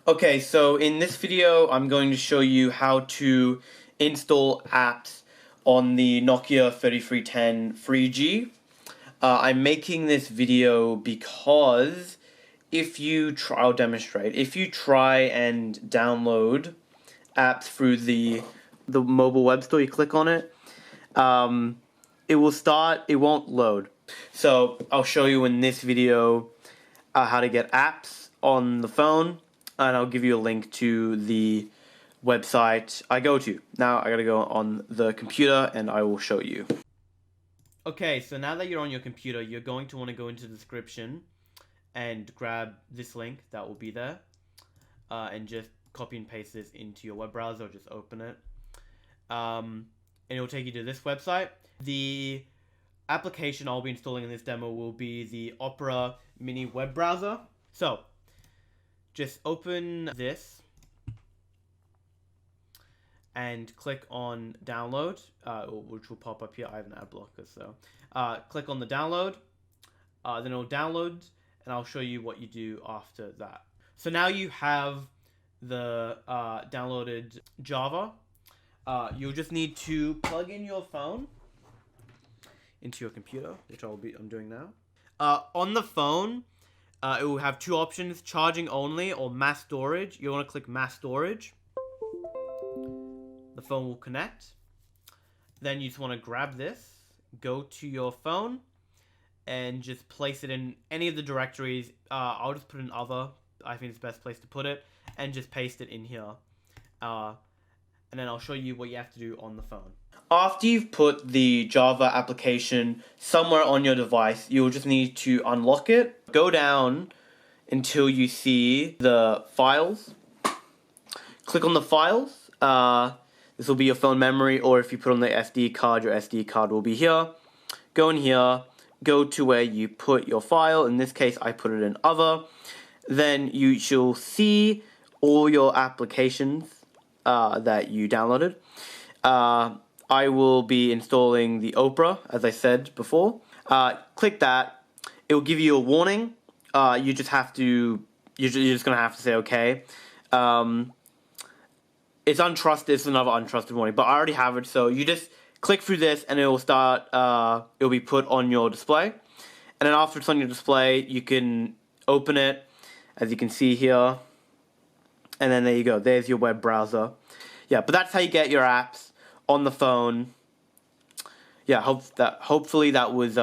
Okay, so in this video, I'm going to show you how to install apps on the Nokia 3310 3G. I'm making this video because I'll demonstrate. If you try and download apps through the mobile web store, you click on it, it won't load. So I'll show you in this video how to get apps on the phone, and I'll give you a link to the website I go to. Now I gotta go on the computer and I will show you. Okay, so now that you're on your computer, you're going to want to go into the description and grab this link that will be there, and just copy and paste this into your web browser, or just open it. And it will take you to this website. The application I'll be installing in this demo will be the Opera Mini web browser. So just open this and click on download, which will pop up here. I have an ad blocker, so click on the download, then it'll download, and I'll show you what you do after that. So now you have the downloaded Java. You'll just need to plug in your phone into your computer, which I'm doing now. On the phone, it will have two options: charging only or mass storage. You want to click mass storage. The phone will connect. Then you just want to grab this, go to your phone, and just place it in any of the directories. I'll just put in other. I think it's the best place to put it, and just paste it in here. And then I'll show you what you have to do on the phone. After you've put the Java application somewhere on your device, you'll just need to unlock it. Go down until you see the files. Click on the files. This will be your phone memory, or if you put on the SD card, your SD card will be here. Go in here, go to where you put your file. In this case, I put it in other. Then you shall see all your applications that you downloaded. I will be installing the Opera, as I said before. Click that. It will give you a warning. You're just gonna have to say okay. It's untrusted. It's another untrusted warning, but I already have it. So you just click through this, and it will start. It will be put on your display, and then after it's on your display, you can open it, as you can see here. And then there you go. There's your web browser. Yeah, but that's how you get your apps on the phone. Yeah, hopefully that was